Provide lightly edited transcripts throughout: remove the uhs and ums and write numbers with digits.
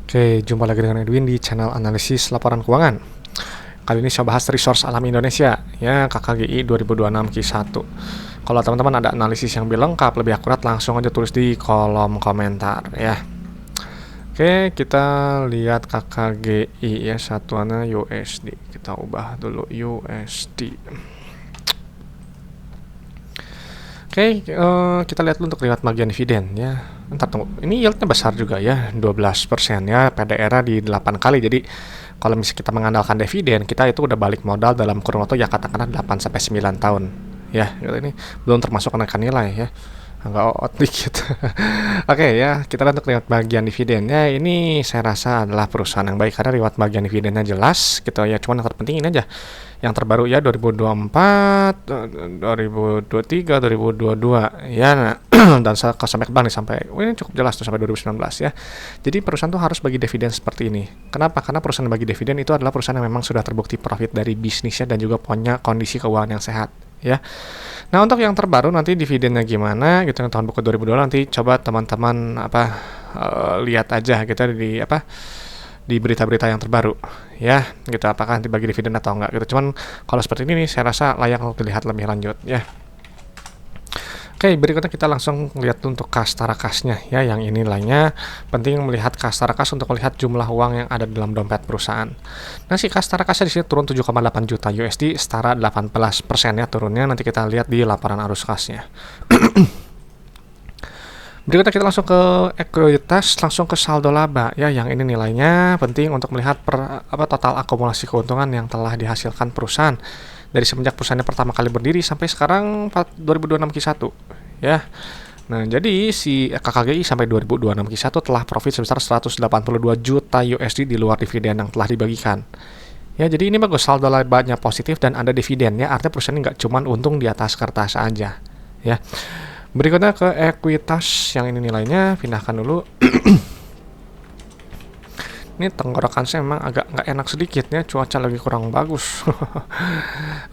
Oke, jumpa lagi dengan Edwin di channel analisis laporan keuangan. Kali ini saya bahas resource alam Indonesia, ya KKGI 2026 Q1. Kalau teman-teman ada analisis yang lebih lengkap, lebih akurat, langsung aja tulis di kolom komentar ya. Oke, kita lihat KKGI ya, satuannya USD. Kita ubah dulu USD. Oke, kita lihat dulu untuk lihat bagian dividen ya. Entar tunggu, ini yieldnya besar juga ya, 12% ya, PDR di 8 kali. Jadi kalau misalnya kita mengandalkan dividen, kita itu udah balik modal dalam kurun waktu ya katakanlah 8-9 tahun ya. Ini belum termasuk kenaikan nilai ya, agak out dikit. Oke ya, kita lihat untuk lihat bagian dividennya. Ini saya rasa adalah perusahaan yang baik karena riwayat bagian dividennya jelas gitu ya. Cuman yang terpenting ini aja, yang terbaru ya 2024, 2023, 2022 ya. Nah, dan sampai ke bank nih, sampai ini cukup jelas tuh sampai 2019 ya. Jadi perusahaan tuh harus bagi dividen seperti ini. Kenapa? Karena perusahaan bagi dividen itu adalah perusahaan yang memang sudah terbukti profit dari bisnisnya dan juga punya kondisi keuangan yang sehat ya. Nah, untuk yang terbaru nanti dividennya gimana gitu tahun buku 2022 nanti coba teman-teman lihat aja gitu di berita-berita yang terbaru ya gitu, apakah nanti bagi dividen atau enggak gitu. Cuman kalau seperti ini nih saya rasa layak untuk dilihat lebih lanjut ya. Oke, berikutnya kita langsung lihat untuk kas tara kasnya ya. Yang ini lainnya penting melihat kas tara kas untuk melihat jumlah uang yang ada dalam dompet perusahaan. Nah, si kas tara kasnya di sini turun 7,8 juta USD, setara 18% ya turunnya. Nanti kita lihat di laporan arus kasnya. Berikutnya kita langsung ke ekuitas, langsung ke saldo laba ya. Yang ini nilainya penting untuk melihat total akumulasi keuntungan yang telah dihasilkan perusahaan dari semenjak perusahaannya pertama kali berdiri sampai sekarang 2026 Q1 ya. Nah, jadi si KKGI sampai 2026 Q1 telah profit sebesar 182 juta USD di luar dividen yang telah dibagikan. Ya, jadi ini bagus, saldo labanya positif dan ada dividennya, artinya perusahaan ini nggak cuma untung di atas kertas aja ya. Berikutnya ke ekuitas, yang ini nilainya pindahkan dulu. Ini tenggorokan saya memang agak nggak enak sedikit ya, cuaca lagi kurang bagus.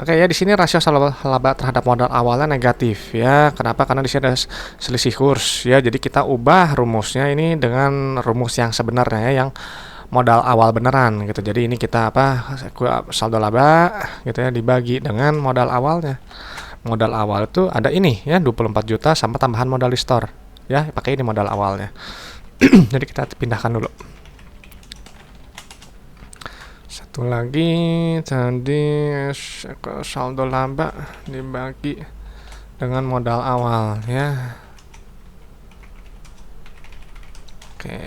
Oke ya, di sini rasio saldo laba terhadap modal awalnya negatif ya. Kenapa? Karena di sini ada selisih kurs ya. Jadi kita ubah rumusnya ini dengan rumus yang sebenarnya ya, yang modal awal beneran gitu. Jadi ini kita saldo laba gitu ya dibagi dengan modal awalnya. Modal awal itu ada ini ya, 24 juta sama tambahan modal di store ya, pakai ini modal awalnya. Jadi kita pindahkan dulu. Satu lagi tadi saldo laba dibagi dengan modal awal ya. Oke.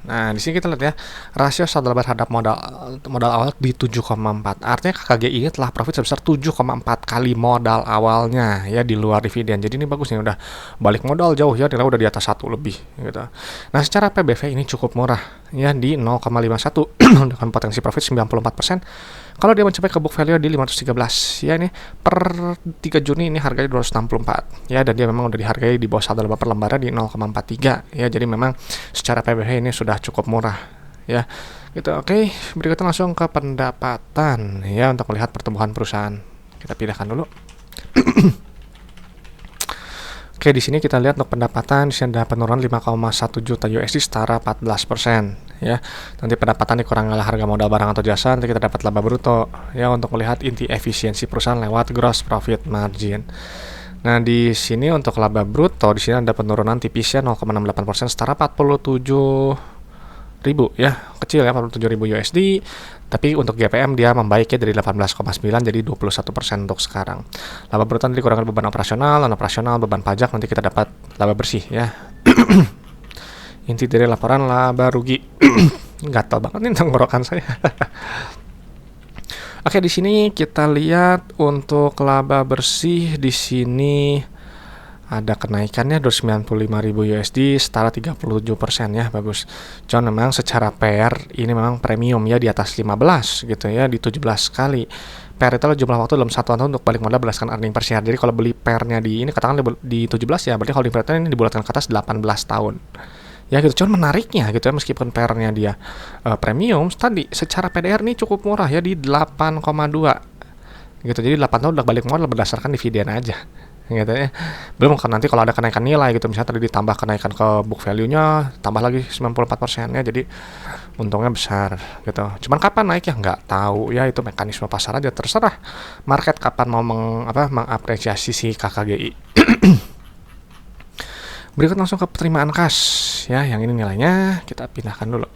Nah, di sini kita lihat ya, rasio saldo laba terhadap modal awal di 7,4. Artinya KKGI ini telah profit sebesar 7,4 kali modal awalnya ya di luar dividen. Jadi ini bagus nih, udah balik modal jauh ya, nilai udah di atas 1 lebih gitu. Nah, secara PBV ini cukup murah ya, di 0,51 dengan potensi profit 94%. Kalau dia mencapai ke book value di 513 ya, ini per 3 Juni ini harganya 264 ya, dan dia memang udah dihargai di bawah saldo laba per lembarnya di 0,43 ya. Jadi memang secara PBV ini sudah cukup murah ya gitu. Oke, berikutnya langsung ke pendapatan ya, untuk melihat pertumbuhan perusahaan. Kita pindahkan dulu. Oke, di sini kita lihat untuk pendapatan, di sini ada penurunan 5,1 juta USD setara 14% ya. Nanti pendapatan dikurangi oleh harga modal barang atau jasa, nanti kita dapat laba bruto ya, untuk melihat inti efisiensi perusahaan lewat gross profit margin. Nah, di sini untuk laba bruto di sini ada penurunan tipisnya 0,68% setara 47.000 ya, kecil ya, 47.000 USD. Tapi untuk GPM dia membaik ya, dari 18,9 jadi 21% untuk sekarang. Laba bruto nanti dikurangi beban operasional, non operasional, beban pajak, nanti kita dapat laba bersih ya. Inti dari laporan laba rugi. Gatal banget nih tenggorokan saya. Oke, di sini kita lihat untuk laba bersih di sini ada kenaikannya 295.000 USD setara 37% ya, bagus. Cuman memang secara PER ini memang premium ya, di atas 15 gitu ya, di 17 kali. PER itu adalah jumlah waktu dalam 1 tahun untuk balik modal berdasarkan earning per share. Jadi kalau beli PER-nya di ini katakan di 17 ya, berarti kalau di ini dibulatkan ke atas 18 tahun. Ya gitu. Cuman menariknya gitu ya, meskipun PER-nya dia premium, tadi secara PDR ini cukup murah ya, di 8,2 gitu. Jadi 8 tahun udah balik modal berdasarkan dividen aja gitu ya. Belum kan nanti kalau ada kenaikan nilai gitu, misalnya tadi ditambah kenaikan ke book value-nya, tambah lagi 94% ya, jadi untungnya besar gitu. Cuman kapan naik ya nggak tahu ya, itu mekanisme pasar aja, terserah market kapan mau mengapresiasi si KKGI. Berikut langsung ke penerimaan kas ya, yang ini nilainya kita pindahkan dulu.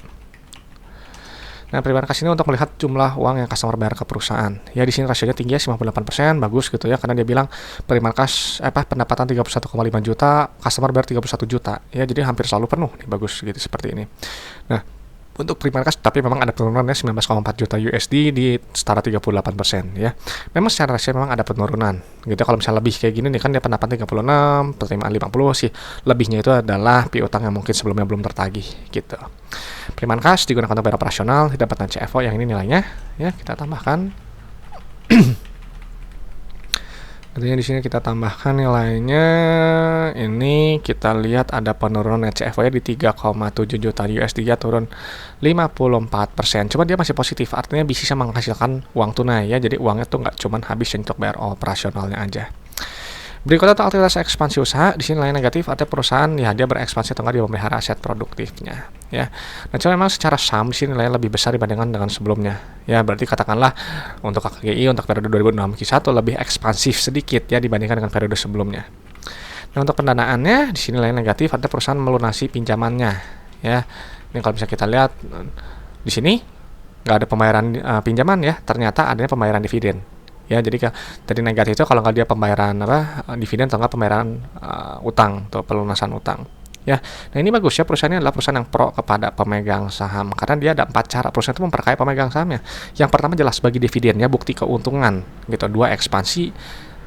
Nah, penerimaan kas ini untuk melihat jumlah uang yang customer bayar ke perusahaan. Ya, di sini rasionya tinggi ya, 58%, bagus gitu ya, karena dia bilang penerimaan kas pendapatan 31,5 juta, customer bayar 31 juta. Ya, jadi hampir selalu penuh nih, bagus gitu seperti ini. Nah, untuk penerimaan kas tapi memang ada penurunannya 19,4 juta USD di setara 38% ya. Memang secara rasio memang ada penurunan gitu. Kalau misalnya lebih kayak gini nih kan dia pendapatan 36, penerimaan 50 sih. Lebihnya itu adalah piutang yang mungkin sebelumnya belum tertagih gitu. Penerimaan kas digunakan untuk bayar operasional, tidak dapat CFO yang ini nilainya ya, kita tambahkan. Artinya di sini kita tambahkan nilainya, ini kita lihat ada penurunan net CFO ya di 3,7 juta USD ya, turun 54%. Cuma dia masih positif, artinya bisa menghasilkan uang tunai ya, jadi uangnya tuh nggak cuma habis untuk bayar operasionalnya aja. Berikutnya untuk aktivitas ekspansi usaha, di sini nilai negatif, artinya perusahaan ya dia berekspansi atau nggak dia memelihara aset produktifnya ya. Nah, cuma memang secara saham di sini nilai lebih besar dibandingkan dengan sebelumnya ya, berarti katakanlah untuk KKGI untuk periode 2006-2021 lebih ekspansif sedikit ya dibandingkan dengan periode sebelumnya. Nah, untuk pendanaannya di sini nilai negatif, artinya perusahaan melunasi pinjamannya ya. Ini kalau bisa kita lihat di sini nggak ada pembayaran pinjaman ya, ternyata adanya pembayaran dividen. Ya, jadi tadi negatif itu kalau nggak dia pembayaran dividen atau nggak pembayaran utang atau pelunasan utang. Ya, nah ini bagus ya, perusahaan ini adalah perusahaan yang pro kepada pemegang saham karena dia ada 4 cara perusahaan itu memperkaya pemegang sahamnya. Yang pertama jelas bagi dividen ya, bukti keuntungan gitu. 2 ekspansi,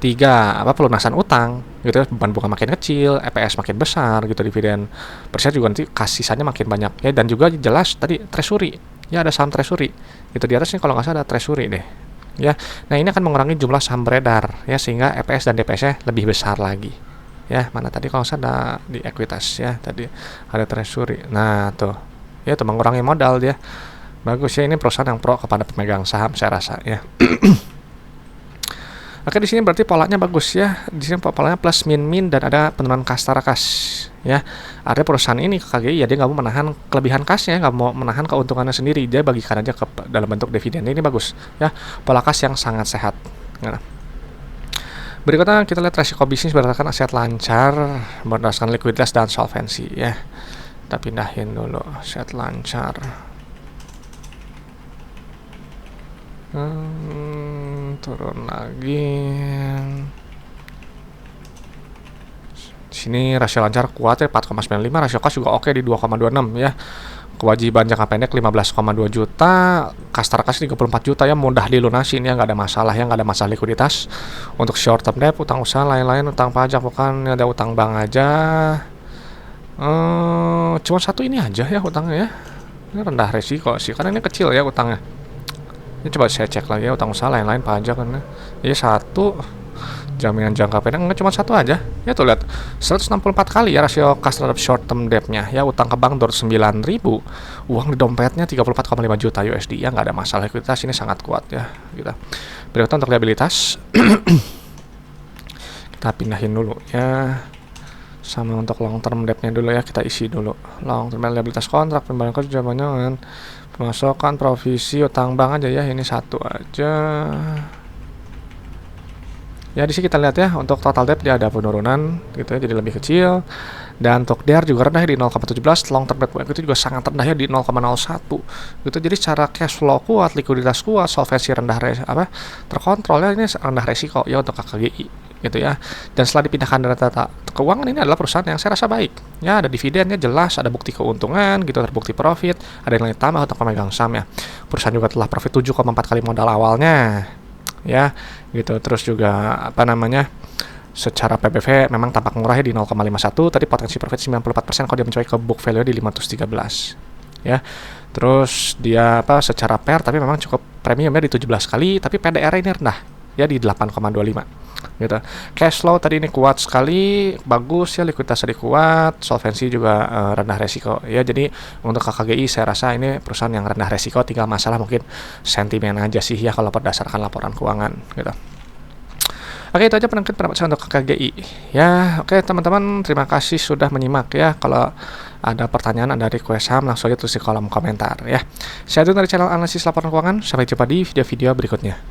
3 pelunasan utang gitu, beban bunga makin kecil, EPS makin besar gitu, dividen per share juga nanti sisanya makin banyak ya, dan juga jelas tadi treasury ya, ada saham treasury gitu di atas nih, kalau nggak salah ada treasury deh ya. Nah, ini akan mengurangi jumlah saham beredar ya, sehingga EPS dan DPS-nya lebih besar lagi ya. Mana tadi kalau ada di ekuitas ya, tadi ada treasury. Nah, tuh ya, tuh mengurangi modal dia. Bagus ya, ini perusahaan yang pro kepada pemegang saham saya rasa ya. Oke, di sini berarti polanya bagus ya. Di sini polanya plus min dan ada penurunan kas tara kas ya. Artinya perusahaan ini KKGI ya, dia nggak mau menahan kelebihan kasnya, nggak mau menahan keuntungannya sendiri, dia bagikan aja dalam bentuk dividen. Ini bagus ya, pola kas yang sangat sehat. Nah, berikutnya kita lihat resiko bisnis berdasarkan aset lancar, berdasarkan likuiditas dan solvensi ya. Kita pindahin dulu aset lancar. Turun lagi. Di sini rasio lancar kuat ya, 4,95, rasio kas juga oke di 2,26 ya. Kewajiban jangka pendek 15,2 juta, kas tara kas 34 juta ya, mudah dilunasi ini ya, nggak ada masalah ya, nggak ada masalah likuiditas. Untuk short term debt, utang usaha lain-lain, utang pajak bukan ada utang bank aja. Cuma satu ini aja ya utangnya ya. Ini rendah resiko sih, karena ini kecil ya utangnya. Ini coba saya cek lagi ya, utang usaha lain-lain pajak kan ya, satu jaminan jangka pendek nggak cuma satu aja ya, tuh lihat 164 kali ya rasio kas terhadap short term debt-nya ya. Utang ke bank 209.000, uang di dompetnya 34,5 juta USD ya, nggak ada masalah likuiditas, ini sangat kuat ya gitu. Berikutnya untuk liabilitas kita pindahin dulu ya, sama untuk long term debt-nya dulu ya, kita isi dulu long term liabilitas, kontrak pembayaran kerja, banyak pemasukan, provisi, utang bank aja ya, ini satu aja ya. Di sini kita lihat ya, untuk total debt dia ada penurunan gitu ya, jadi lebih kecil, dan untuk DER juga rendah di 0,17, long term debt itu juga sangat rendah ya di 0,01 gitu. Jadi secara cash flow kuat, likuiditas kuat, solvensi rendah terkontrol ya, ini rendah resiko ya untuk KKGI gitu ya. Dan setelah dipindahkan data keuangan, ini adalah perusahaan yang saya rasa baik ya, ada dividennya jelas, ada bukti keuntungan gitu, terbukti profit, ada nilai tambah untuk pemegang saham ya. Perusahaan juga telah profit 7,4 kali modal awalnya ya gitu. Terus juga secara PBV memang tampak murah ya di 0,51, tadi potensi profit 94% kalau dia mencapai ke book value di 513 ya. Terus dia secara PER tapi memang cukup premiumnya di 17 kali, tapi PDR ini rendah ya di 8,25 gitu. Cash flow tadi ini kuat sekali, bagus ya, likuiditas tadi kuat, solvensi juga rendah resiko ya. Jadi untuk KKGI saya rasa ini perusahaan yang rendah resiko, tinggal masalah mungkin sentimen aja sih ya kalau berdasarkan laporan keuangan gitu. Oke, itu aja pendapat saya untuk KGI. Ya, oke teman-teman, terima kasih sudah menyimak ya. Kalau ada pertanyaan, ada request saham, langsung aja tulis di kolom komentar ya. Saya Dun dari channel analisis laporan keuangan. Sampai jumpa di video-video berikutnya.